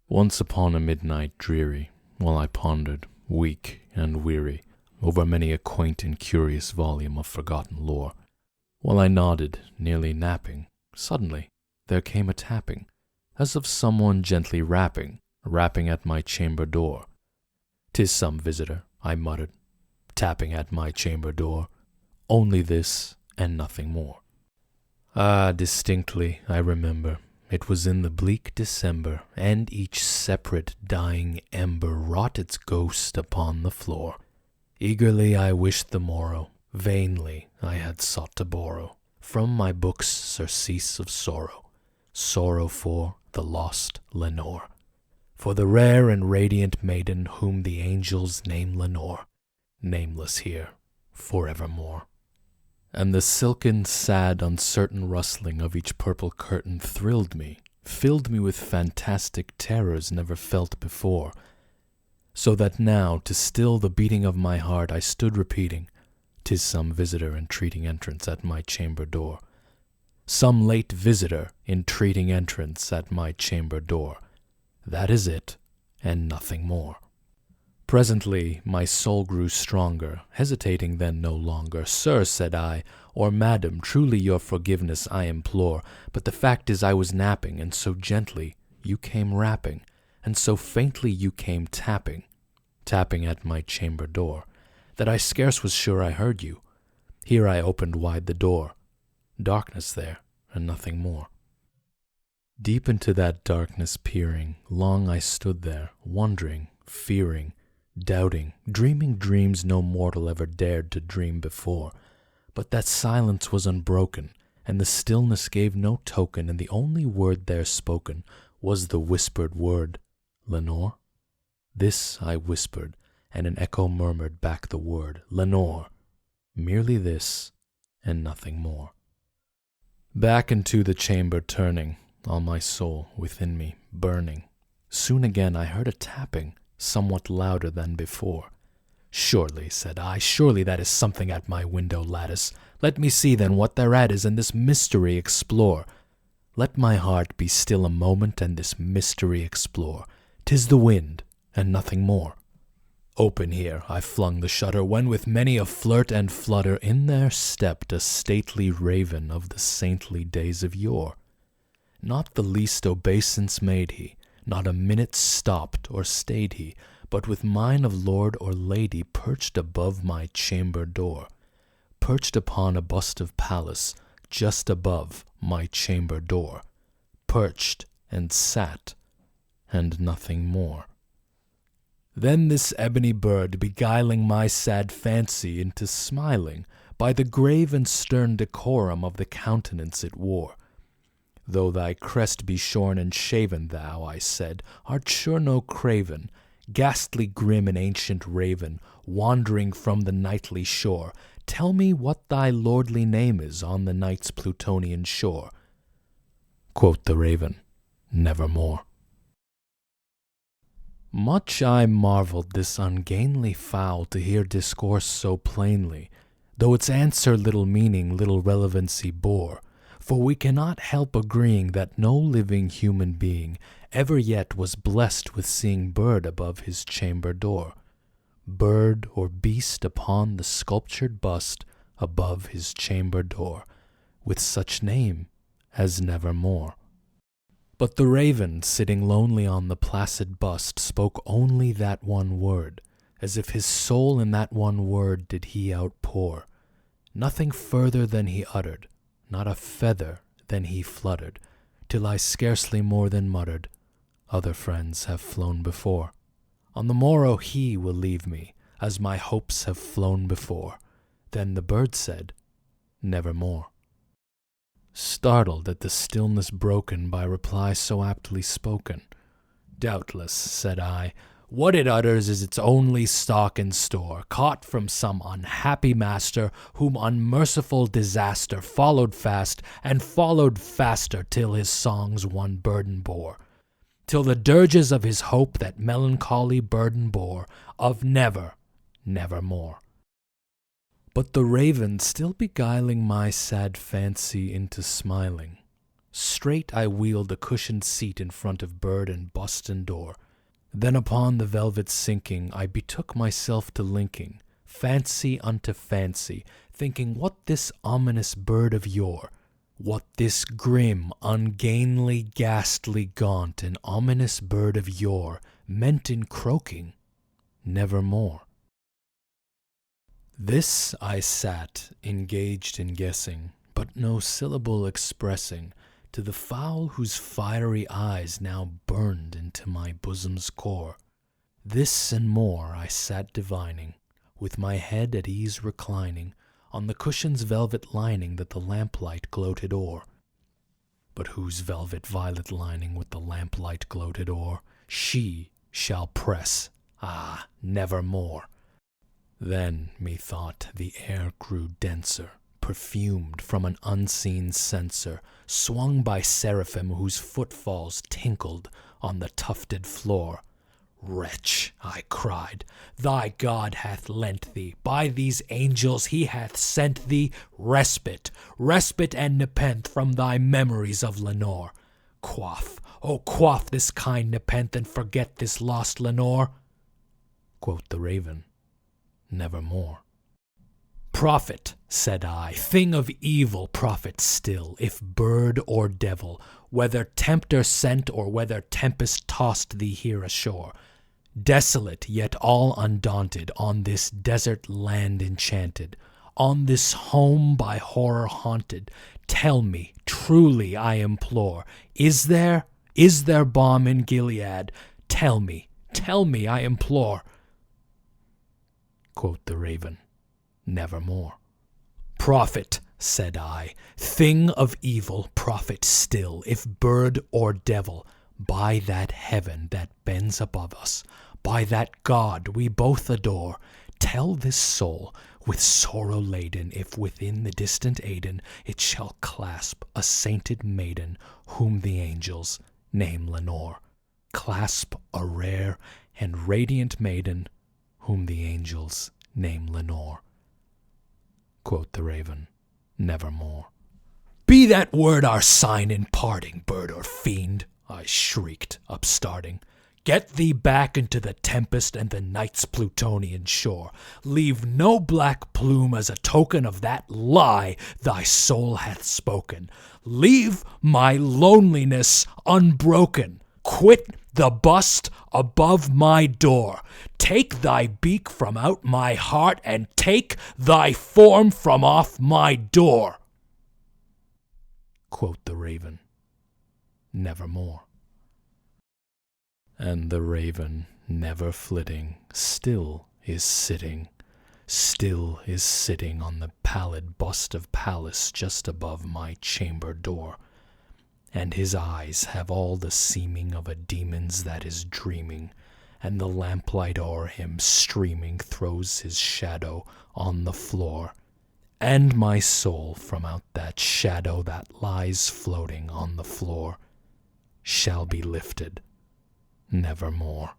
Once upon a midnight dreary, while I pondered, weak and weary, over many a quaint and curious volume of forgotten lore, while I nodded, nearly napping, suddenly there came a tapping, as of someone gently rapping at my chamber door. "'Tis some visitor," I muttered, "tapping at my chamber door. Only this, and nothing more." Ah, distinctly I remember, it was in the bleak December, and each separate dying ember wrought its ghost upon the floor. Eagerly I wished the morrow, vainly I had sought to borrow from my books surcease of sorrow, sorrow for the lost Lenore, for the rare and radiant maiden whom the angels name Lenore, nameless here forevermore. And the silken, sad, uncertain rustling of each purple curtain thrilled me, filled me with fantastic terrors never felt before, so that now, to still the beating of my heart, I stood repeating, "'Tis some visitor entreating entrance at my chamber door. Some late visitor entreating entrance at my chamber door. That is it, and nothing more." Presently my soul grew stronger, hesitating then no longer. "Sir," said I, "or madam, truly your forgiveness I implore, but the fact is I was napping, and so gently you came rapping, and so faintly you came tapping at my chamber door, that I scarce was sure I heard you. Here I opened wide the door. Darkness there, and nothing more." Deep into that darkness peering, long I stood there, wondering, fearing, doubting, dreaming dreams no mortal ever dared to dream before. But that silence was unbroken, and the stillness gave no token, and the only word there spoken was the whispered word, "Lenore?" This I whispered, and an echo murmured back the word, "Lenore." Merely this, and nothing more. Back into the chamber turning, all my soul within me burning, soon again I heard a tapping, somewhat louder than before. "Surely," said I, "surely that is something at my window lattice. Let me see then what thereat is, and this mystery explore. Let my heart be still a moment, and this mystery explore. 'Tis the wind, and nothing more." Open here I flung the shutter, when with many a flirt and flutter in there stepped a stately raven of the saintly days of yore. Not the least obeisance made he, not a minute stopped or stayed he, but with mine of lord or lady perched above my chamber door, perched upon a bust of Pallas just above my chamber door, perched and sat, and nothing more. Then this ebony bird, beguiling my sad fancy into smiling, by the grave and stern decorum of the countenance it wore. "Though thy crest be shorn and shaven, thou," I said, "art sure no craven, ghastly grim and ancient raven, wandering from the nightly shore. Tell me what thy lordly name is on the night's Plutonian shore." Quoth the raven, "Nevermore." Much I marvelled this ungainly fowl to hear discourse so plainly, though its answer little meaning, little relevancy bore. For we cannot help agreeing that no living human being ever yet was blessed with seeing bird above his chamber door, bird or beast upon the sculptured bust above his chamber door, with such name as Nevermore. But the raven, sitting lonely on the placid bust, spoke only that one word, as if his soul in that one word did he outpour. Nothing further than he uttered, not a feather than he fluttered, till I scarcely more than muttered, "Other friends have flown before. On the morrow he will leave me, as my hopes have flown before." Then the bird said, "Nevermore." Startled at the stillness broken by reply so aptly spoken, "Doubtless," said I, "what it utters is its only stock and store, caught from some unhappy master, whom unmerciful disaster followed fast, and followed faster, till his songs one burden bore, till the dirges of his hope that melancholy burden bore, of never, nevermore." But the raven, still beguiling my sad fancy into smiling, straight I wheeled the cushioned seat in front of bird and boston door. Then upon the velvet sinking, I betook myself to linking fancy unto fancy, thinking what this ominous bird of yore, what this grim, ungainly, ghastly, gaunt, and ominous bird of yore meant in croaking, nevermore. This I sat, engaged in guessing, but no syllable expressing, to the fowl whose fiery eyes now burned into my bosom's core. This and more I sat divining, with my head at ease reclining, on the cushion's velvet lining that the lamplight gloated o'er. But whose velvet violet lining with the lamplight gloated o'er, she shall press, nevermore. Then, methought, the air grew denser, perfumed from an unseen censer, swung by seraphim whose footfalls tinkled on the tufted floor. Wretch, I cried, thy God hath lent thee, by these angels he hath sent thee, respite and nepenthe from thy memories of Lenore. Quaff, oh quaff this kind nepenthe, and forget this lost Lenore. Quoth the raven, nevermore. Prophet, said I, thing of evil, prophet still, if bird or devil, whether tempter sent or whether tempest tossed thee here ashore, desolate yet all undaunted, on this desert land enchanted, on this home by horror haunted, tell me, truly I implore, is there balm in Gilead? Tell me, I implore. Quoth the raven, nevermore. Prophet, said I, thing of evil, prophet still, if bird or devil, by that heaven that bends above us, by that God we both adore, tell this soul, with sorrow laden, if within the distant Aidenn it shall clasp a sainted maiden, whom the angels name Lenore. Clasp a rare and radiant maiden, whom the angels name Lenore. Quoth the raven, nevermore. Be that word our sign in parting, bird or fiend, I shrieked, upstarting. Get thee back into the tempest and the night's Plutonian shore. Leave no black plume as a token of that lie thy soul hath spoken. Leave my loneliness unbroken. Quit the bust above my door. Take thy beak from out my heart, and take thy form from off my door. Quoth the raven, nevermore. And the raven, never flitting, still is sitting on the pallid bust of Pallas just above my chamber door. And his eyes have all the seeming of a demon's that is dreaming, and the lamplight o'er him streaming throws his shadow on the floor. And my soul from out that shadow that lies floating on the floor shall be lifted nevermore.